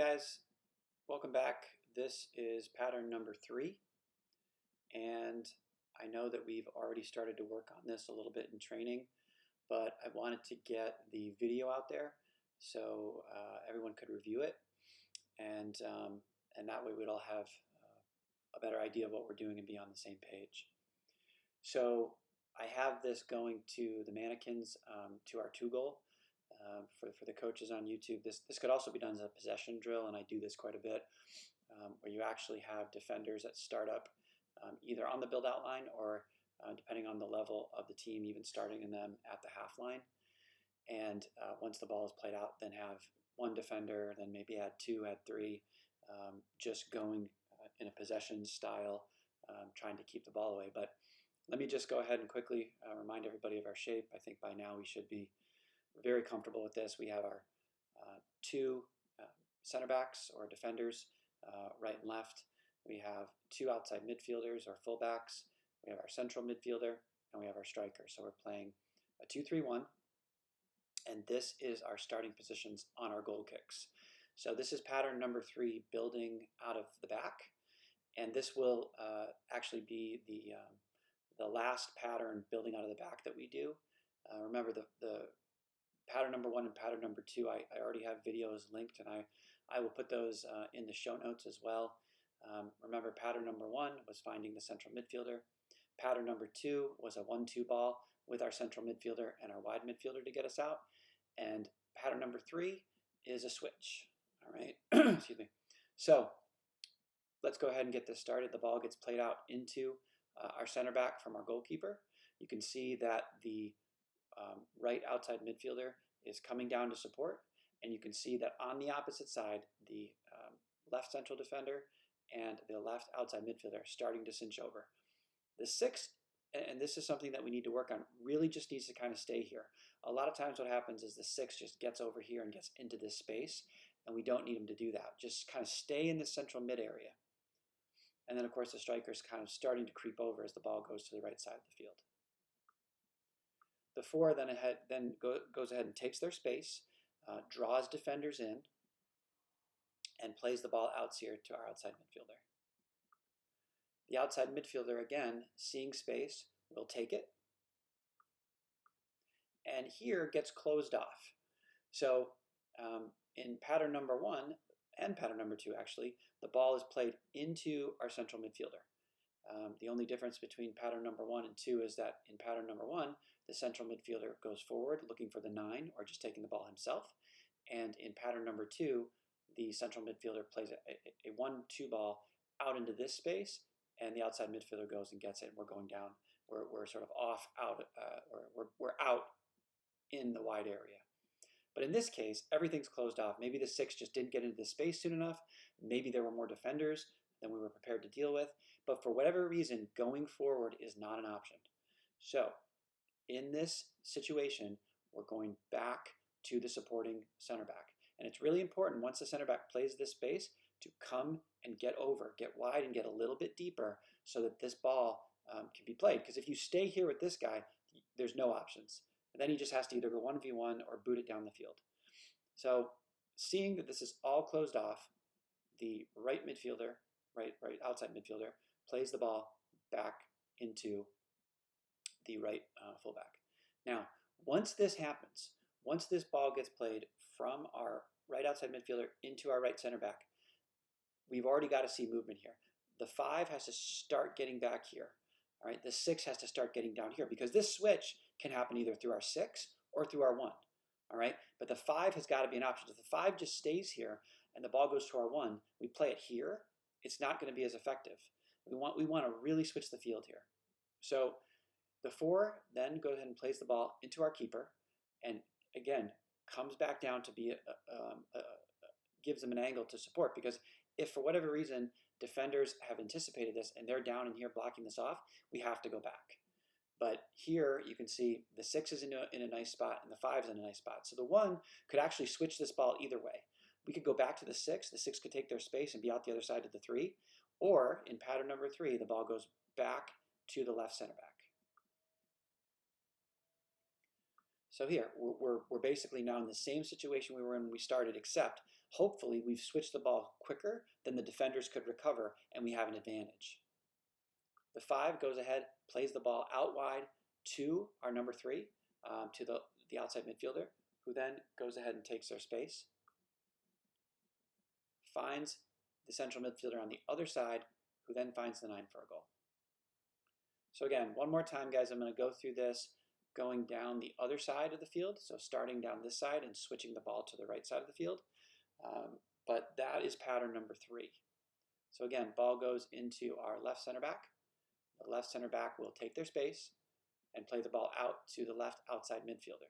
guys, welcome back. This is pattern number 3, and I know that we've already started to work on this a little bit in training, but I wanted to get the video out there so everyone could review it, and that way we'd all have a better idea of what we're doing and be on the same page. So I have this going to the mannequins, to our 2 goal. For the coaches on YouTube, this could also be done as a possession drill, and I do this quite a bit, where you actually have defenders that start up either on the build out line or depending on the level of the team, even starting in them at the half line. And once the ball is played out, then have 1 defender, then maybe add 2, add 3, just going in a possession style, trying to keep the ball away. But let me just go ahead and quickly remind everybody of our shape. I think by now we should be very comfortable with this. We have our 2 center backs or defenders, right and left. We have 2 outside midfielders or fullbacks. We have our central midfielder, and we have our striker. So we're playing a 2-3-1, and this is our starting positions on our goal kicks. So this is pattern number 3, building out of the back, and this will actually be the last pattern building out of the back that we do. Remember the pattern number 1 and pattern number 2, I already have videos linked, and I will put those in the show notes as well. Remember, pattern number 1 was finding the central midfielder. Pattern number 2 was a 1-2 ball with our central midfielder and our wide midfielder to get us out. And pattern number 3 is a switch. All right, excuse me. So let's go ahead and get this started. The ball gets played out into our center back from our goalkeeper. You can see that the right outside midfielder is coming down to support, and you can see that on the opposite side, the left central defender and the left outside midfielder are starting to cinch over. The 6, and this is something that we need to work on, really just needs to kind of stay here. A lot of times what happens is the 6 just gets over here and gets into this space, and we don't need him to do that. Just kind of stay in the central mid area. And then, of course, the striker is kind of starting to creep over as the ball goes to the right side of the field. The 4 then goes ahead and takes their space, draws defenders in, and plays the ball out here to our outside midfielder. The outside midfielder, again, seeing space, will take it, and here gets closed off. So in pattern number 1 and pattern number 2, actually, the ball is played into our central midfielder. The only difference between pattern number 1 and 2 is that in pattern number 1, the central midfielder goes forward looking for the 9 or just taking the ball himself. And in pattern number 2, the central midfielder plays a 1-2 ball out into this space, and the outside midfielder goes and gets it, and we're going down. We're sort of off out, or we're out in the wide area. But in this case, everything's closed off. Maybe the 6 just didn't get into the space soon enough. Maybe there were more defenders than we were prepared to deal with. But for whatever reason, going forward is not an option. So in this situation, we're going back to the supporting center back. And it's really important, once the center back plays this space, to come and get over, get wide, and get a little bit deeper so that this ball can be played. Because if you stay here with this guy, there's no options. And then he just has to either go 1v1 or boot it down the field. So seeing that this is all closed off, the right midfielder, right outside midfielder, plays the ball back into the right fullback. Now, once this happens, once this ball gets played from our right outside midfielder into our right center back, we've already got to see movement here. The 5 has to start getting back here. All right, the 6 has to start getting down here, because this switch can happen either through our 6 or through our 1. All right, but the 5 has got to be an option. If the 5 just stays here and the ball goes to our 1, we play it here, it's not going to be as effective. We want to really switch the field here. So the 4 then goes ahead and plays the ball into our keeper, and again comes back down to be gives them an angle to support, because if for whatever reason defenders have anticipated this and they're down in here blocking this off, we have to go back. But here you can see the 6 is in a nice spot and the 5 is in a nice spot. So the 1 could actually switch this ball either way. We could go back to the 6 could take their space and be out the other side to the 3, or in pattern number 3, the ball goes back to the left center back. So here, we're basically now in the same situation we were in when we started, except hopefully we've switched the ball quicker than the defenders could recover, and we have an advantage. The 5 goes ahead, plays the ball out wide to our number 3, to the outside midfielder, who then goes ahead and takes their space, finds the central midfielder on the other side, who then finds the 9 for a goal. So again, one more time, guys, I'm going to go through this going down the other side of the field, so starting down this side and switching the ball to the right side of the field. But that is pattern number 3. So again, ball goes into our left center back. The left center back will take their space and play the ball out to the left outside midfielder.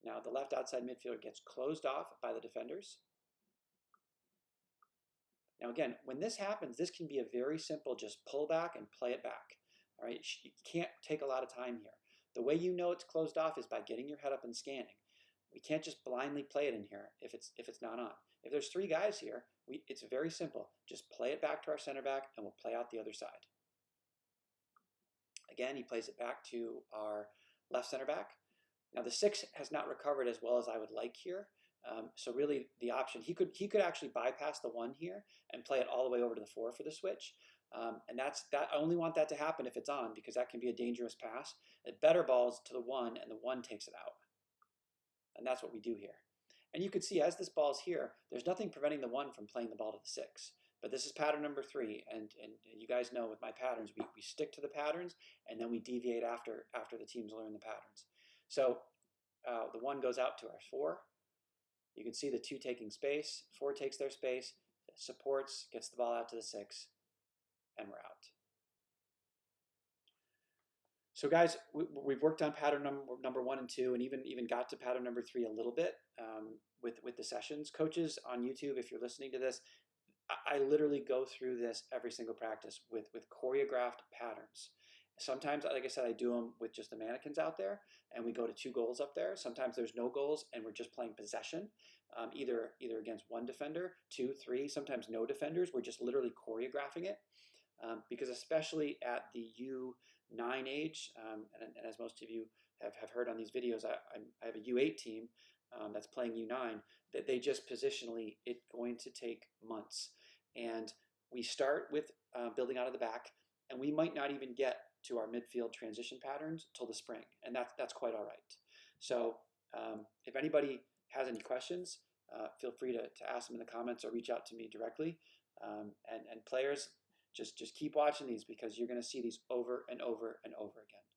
Now the left outside midfielder gets closed off by the defenders. Now again, when this happens, this can be a very simple just pull back and play it back. All right, you can't take a lot of time here. The way you know it's closed off is by getting your head up and scanning. We can't just blindly play it in here if it's not on. If there's 3 guys here, it's very simple. Just play it back to our center back and we'll play out the other side. Again, he plays it back to our left center back. Now the 6 has not recovered as well as I would like here. So really the option, he could actually bypass the 1 here and play it all the way over to the 4 for the switch. And I only want that to happen if it's on, because that can be a dangerous pass. It better balls to the 1 and the 1 takes it out. And that's what we do here. And you can see as this ball's here, there's nothing preventing the 1 from playing the ball to the 6. But this is pattern number 3, and you guys know with my patterns, we stick to the patterns and then we deviate after the teams learn the patterns. So the 1 goes out to our 4. You can see the 2 taking space, 4 takes their space, supports, gets the ball out to the 6, and we're out. So guys, we've worked on pattern number 1 and 2, and even got to pattern number 3 a little bit with the sessions. Coaches on YouTube, if you're listening to this, I literally go through this every single practice with choreographed patterns. Sometimes, like I said, I do them with just the mannequins out there, and we go to 2 goals up there. Sometimes there's no goals, and we're just playing possession, either against 1 defender, 2, 3, sometimes no defenders. We're just literally choreographing it, because especially at the U9 age, and as most of you have heard on these videos, I have a U8 team that's playing U9, that they just positionally, it's going to take months. And we start with building out of the back, and we might not even get to our midfield transition patterns till the spring, and that's quite all right. So if anybody has any questions, feel free to ask them in the comments or reach out to me directly. And players, just keep watching these, because you're going to see these over and over and over again.